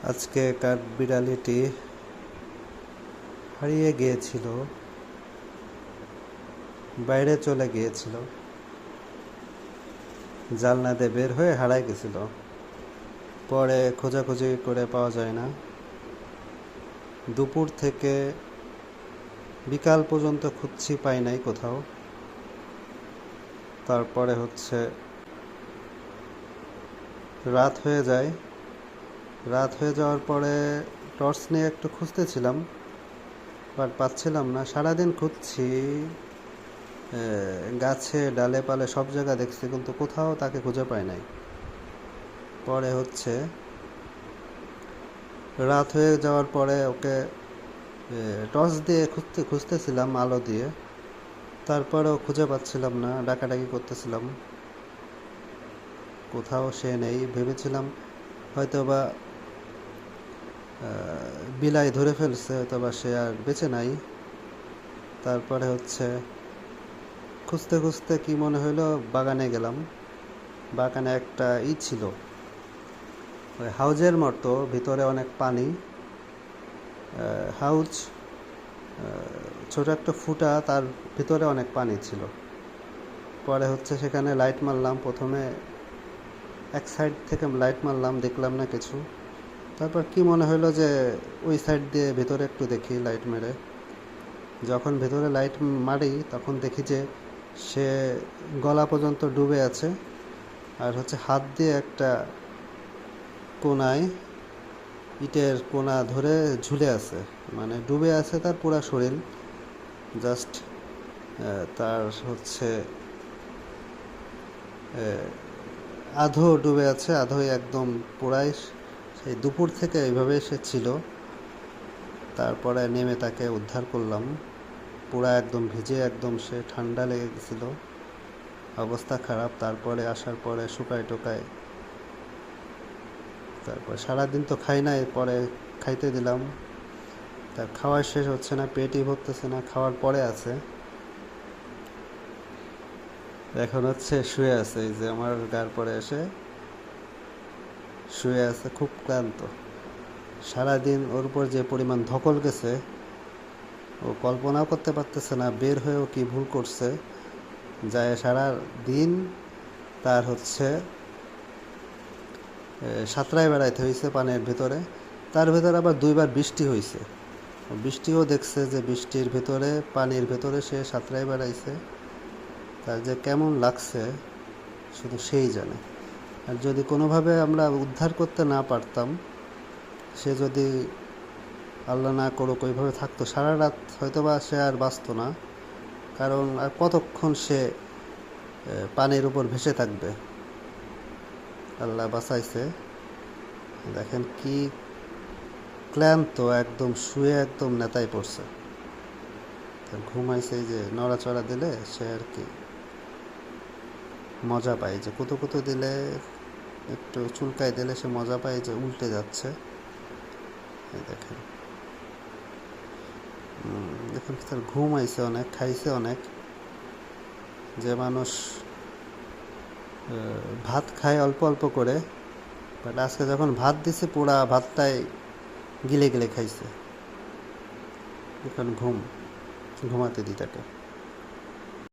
আজকে কাঠবিড়ালিটি হারিয়ে গিয়েছিল, বাইরে চলে গিয়েছিল, জানলা দিয়ে বের হয়ে হারাই গেছিল। পরে খোঁজাখুঁজি করে পাওয়া যায় না। দুপুর থেকে বিকাল পর্যন্ত খুঁজছি, পাই নাই কোথাও। তারপরে রাত হয়ে যায়। রাত হয়ে যাওয়ার পরে টর্চ নিয়ে একটু খুঁজতেছিলাম, বাট পাচ্ছিলাম না। সারাদিন খুঁজছি, গাছে ডালে পালে সব জায়গা দেখছি, কিন্তু কোথাও তাকে খুঁজে পাই নাই। পরে রাত হয়ে যাওয়ার পরে ওকে টর্চ দিয়ে খুঁজতেছিলাম, আলো দিয়ে। তারপরেও খুঁজে পাচ্ছিলাম না, ডাকাডাকি করতেছিলাম, কোথাও সে নেই। ভেবেছিলাম হয়তো বা বিলাই ধরে ফেলছে, হয়তো বা সে আর বেঁচে নাই। তারপরে খুঁজতে খুঁজতে কি মনে হইলো, বাগানে গেলাম। বাগানে একটা ছিল, ওই হাউজের মতো, ভিতরে অনেক পানি। হাউজ, ছোট একটা ফুটা, তার ভিতরে অনেক পানি ছিল। পরে সেখানে লাইট মারলাম। প্রথমে এক সাইড থেকে লাইট মারলাম, দেখলাম না কিছু। তারপর কি মনে হলো যে ওই সাইড দিয়ে ভেতরে একটু দেখি লাইট মেরে। যখন ভেতরে লাইট মারি তখন দেখি যে সে গলা পর্যন্ত ডুবে আছে, আর হাত দিয়ে একটা কোনায় ইটের কোনা ধরে ঝুলে আছে, মানে ডুবে আছে তার পুরা শরীর। জাস্ট তার আধো ডুবে আছে, আধোই একদম পুরাই। সেই দুপুর থেকে এইভাবে সে ছিল। তারপরে নেমে তাকে উদ্ধার করলাম। পুরা একদম ভিজে, একদম সে ঠান্ডা লেগে গেছিল, অবস্থা খারাপ। তারপরে আসার পরে শুকায় টোকায়, তারপর সারাদিন তো খাই নাই, পরে খাইতে দিলাম। তার খাওয়া শেষ হচ্ছে না, পেটই ভরতেছে না, খাওয়ার পরে আছে। এখন শুয়ে আছে, এই যে আমার গার পরে এসে শুয়ে আছে, খুব ক্লান্ত। সারাদিন ওর উপর যে পরিমাণ ধকল গেছে, ও কল্পনাও করতে পারতেছে না বের হয়েও কি ভুল করছে। যায় সারা দিন তার সাঁতরায় বেড়াইতে হয়েছে পানির ভিতরে। তার ভিতরে আবার 2বার বৃষ্টি হয়েছে। বৃষ্টিও দেখছে, যে বৃষ্টির ভিতরে, পানির ভিতরে সে সাঁতরায় বেড়াইছে। তার যে কেমন লাগছে শুধু সেই জানে। আর যদি কোনোভাবে আমরা উদ্ধার করতে না পারতাম, সে যদি আল্লাহ না করুক ওইভাবে থাকতো, সারা রাত হয়তো বা সে আর বাঁচত না। কারণ আর কতক্ষণ সে পানির উপর ভেসে থাকবে। আল্লাহ বাঁচাইছে। দেখেন কি ক্লান্ত, একদম শুয়ে একদম নেতায় পড়ছে। ঘুমাইছে, যে নড়াচড়া দিলে সে আর কি মজা পায়, যে কুতো কুতো দিলে, একটু চুলকাই দিলে সে মজা পায়, যে উল্টে যাচ্ছে। দেখেন দেখুন, তার ঘুম আইছে অনেক, খাইছে অনেক। যে মানুষ ভাত খায় অল্প অল্প করে, বাট আজকে যখন ভাত দিছে পুরা ভাতটাই গিলে গিলে খাইছে। এখন ঘুমাতে দিই তাকে।